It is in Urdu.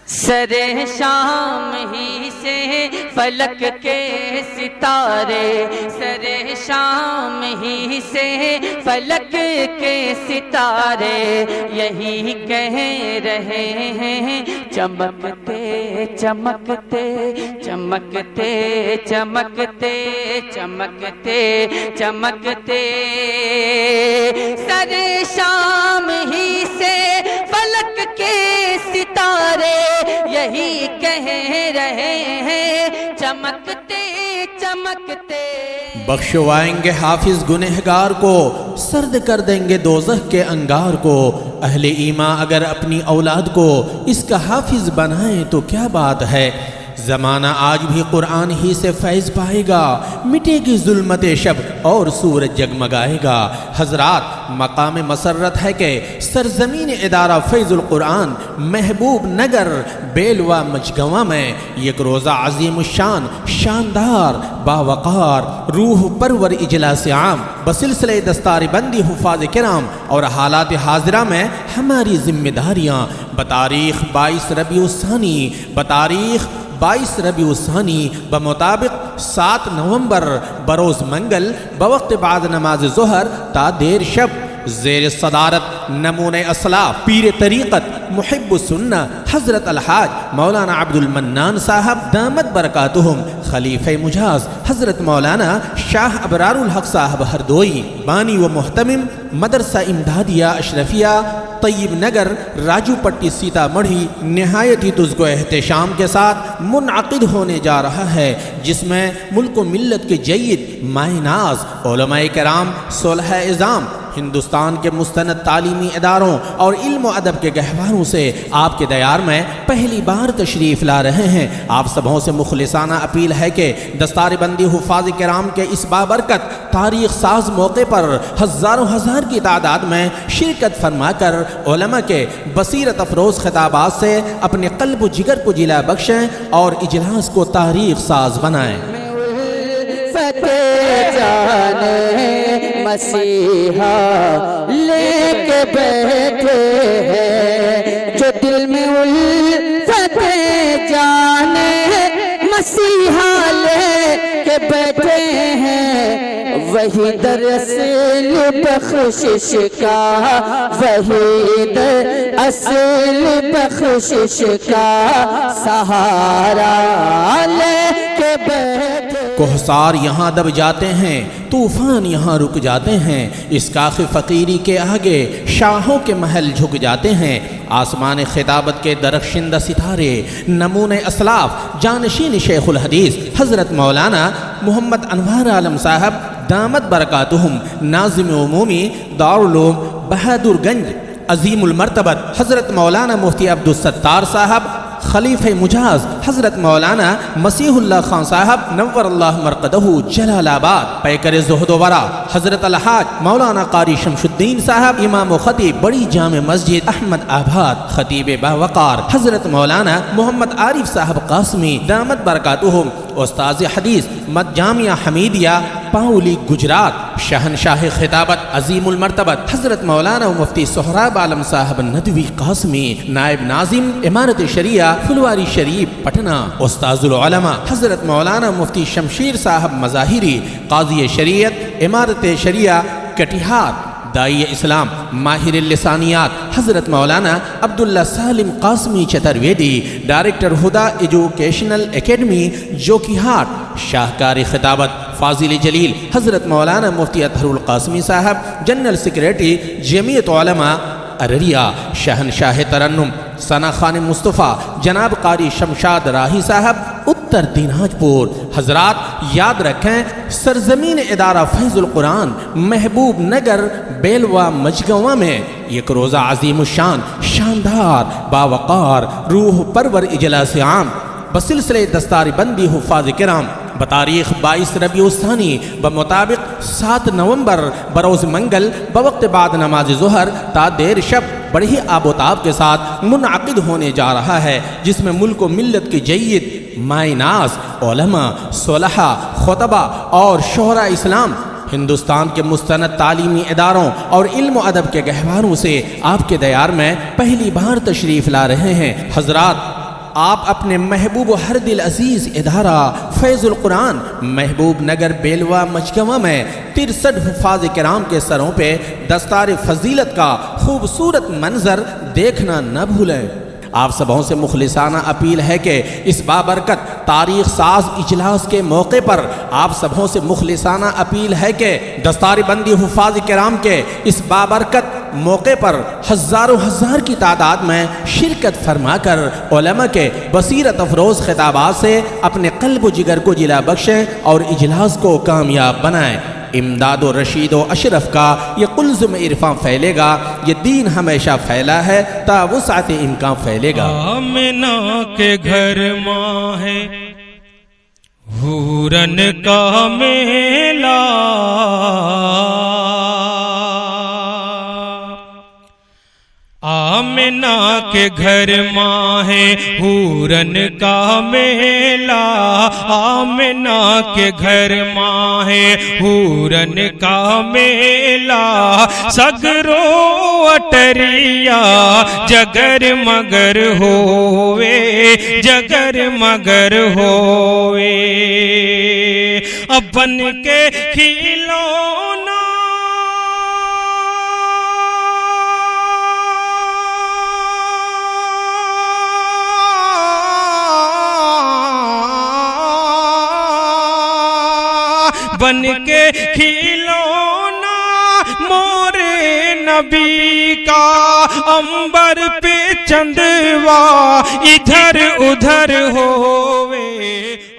سر شام ہی سے فلک کے ستارے، سر شام ہی سے فلک کے ستارے یہی کہہ رہے ہیں، چمکتے چمکتے چمکتے چمکتے چمکتے چمکتے، سر شام ہی سے فلک کے ستارے یہی کہہ رہے ہیں، چمکتے چمکتے۔ بخشوائیں گے حافظ گنہگار کو، سرد کر دیں گے دوزخ کے انگار کو۔ اہل ایمان اگر اپنی اولاد کو اس کا حافظ بنائیں تو کیا بات ہے۔ زمانہ آج بھی قرآن ہی سے فیض پائے گا، مٹے گی ظلمت شب اور سورج جگمگائے گا۔ حضرات، مقام مسرت ہے کہ سرزمین ادارہ فیض القرآن محبوب نگر بیلوا مجگواں میں یک روزہ عظیم الشان، شاندار، باوقار، روح پرور اجلاس عام بسلسلہ دستار بندی حفاظ کرام اور حالات حاضرہ میں ہماری ذمہ داریاں بتاریخ 22 ربیع الثانی، بتاریخ 22 ربیع الثانی بمطابق 7 نومبر بروز منگل بوقت بعد نماز ظہر تا دیر شب زیر صدارت نمونہ اسلاف پیر طریقت محب السنہ حضرت الحاج مولانا عبد المنان صاحب دامت برکاتہم، خلیفہ مجاز حضرت مولانا شاہ ابرار الحق صاحب ہردوئی، بانی و محتمم مدرسہ امدادیہ اشرفیہ طیب نگر راجو پٹی سیتا مڑھی نہایت ہی تزک و احتشام کے ساتھ منعقد ہونے جا رہا ہے، جس میں ملک و ملت کے جید مائے ناز علماء کرام صلح اعظام ہندوستان کے مستند تعلیمی اداروں اور علم و ادب کے گہواروں سے آپ کے دیار میں پہلی بار تشریف لا رہے ہیں۔ آپ سبوں سے مخلصانہ اپیل ہے کہ دستار بندی حفاظ کرام کے اس بابرکت تاریخ ساز موقع پر ہزاروں ہزار کی تعداد میں شرکت فرما کر علماء کے بصیرت افروز خطابات سے اپنے قلب و جگر کو جلا بخشیں اور اجلاس کو تاریخ ساز بنائیں۔ مسیحا لے کے بیٹھے ہیں، جو دل میں الفت جانے مسیحا لے کے بیٹھے ہیں، وہی دراصل بخشش کا، وہی دراصل بخشش کا سہارا لے کے بیٹھے۔ کوہسار یہاں دب جاتے ہیں، طوفان یہاں رک جاتے ہیں، اس کاخ فقیری کے آگے شاہوں کے محل جھک جاتے ہیں۔ آسمان خطابت کے درخشندہ ستارے نمونہ اسلاف جانشین شیخ الحدیث حضرت مولانا محمد انوار عالم صاحب دامت برکاتہم، ناظم عمومی دارالعلوم بہادر گنج عظیم المرتبت حضرت مولانا مفتی عبدالستار صاحب، خلیفہ مجاز حضرت مولانا مسیح اللہ خان صاحب نور اللہ مرقدہ جلال آباد، پیکر زہد و ورا حضرت الحاج مولانا قاری شمش الدین صاحب، امام و خطیب بڑی جامع مسجد احمد آباد، خطیب باوقار حضرت مولانا محمد عارف صاحب قاسمی دامت برکاتہم، استاذ حدیث مد جامعہ حمیدیہ پاولی گجرات، شہنشاہ خطابت عظیم المرتبت حضرت مولانا مفتی سہراب عالم صاحب ندوی قاسمی، نائب ناظم امارت شریعہ فلواری شریف پٹنہ، استاذ العلماء حضرت مولانا مفتی شمشیر صاحب مظاہری، قاضی شریعت امارت شریعہ کٹیہار، دائی اسلام ماہر اللسانیات حضرت Maulana Abdullah Salim Qasmi Chaturvedi, director Huda educational academy Jokihat, شاہکار خطابت فاضل جلیل حضرت مولانا مفتی اطہر القاسمی صاحب، جنرل سیکریٹری جمعیت علماء ارریہ، شہنشاہ ترنم ثنا خان مصطفیٰ جناب قاری شمشاد راہی صاحب اتر دیناجپور۔ حضرات یاد رکھیں، سرزمین ادارہ فیض القرآن محبوب نگر بیلوا مجگواں میں یک روزہ عظیم الشان، شاندار، باوقار، روح پرور اجلاس عام بسلسلہ دستار بندی حفاظ کرام بتاریخ 22 ربیع الثانی بمطابق 7 نومبر بروز منگل بوقت بعد نماز ظہر تا دیر شب بڑی آب و تاب کے ساتھ منعقد ہونے جا رہا ہے، جس میں ملک و ملت کے جید مائے ناز علماء، صلحاء، خطبہ اور شہراء اسلام ہندوستان کے مستند تعلیمی اداروں اور علم و ادب کے گہواروں سے آپ کے دیار میں پہلی بار تشریف لا رہے ہیں۔ حضرات، آپ اپنے محبوب و ہر دل عزیز ادارہ فیض القرآن محبوب نگر بیلوا مجگواں میں 63 حفاظ کرام کے سروں پہ دستار فضیلت کا خوبصورت منظر دیکھنا نہ بھولیں۔ آپ سبوں سے مخلصانہ اپیل ہے کہ اس بابرکت تاریخ ساز اجلاس کے موقع پر آپ سبوں سے مخلصانہ اپیل ہے کہ دستار بندی حفاظ کرام کے اس بابرکت موقع پر ہزاروں ہزار کی تعداد میں شرکت فرما کر علماء کے بصیرت افروز خطابات سے اپنے قلب و جگر کو جلا بخشیں اور اجلاس کو کامیاب بنائیں۔ امداد و رشید و اشرف کا یہ قلزم عرفاں پھیلے گا، یہ دین ہمیشہ پھیلا ہے تا وسعت امکان پھیلے گا۔ آمنہ کے گھر ماں ہے حورن کا میلہ، آمنہ کے گھر ماں ہے حورن کا میلہ، آمنہ کے گھر ماں ہے حورن کا میلہ، سگرو اٹریا جگر مگر ہوئے، جگر مگر ہوئے، اب بن کے کھلونا بن کے کھلونا مورے نبی کا، عنبر پہ چندوا ادھر ادھر ہوئے۔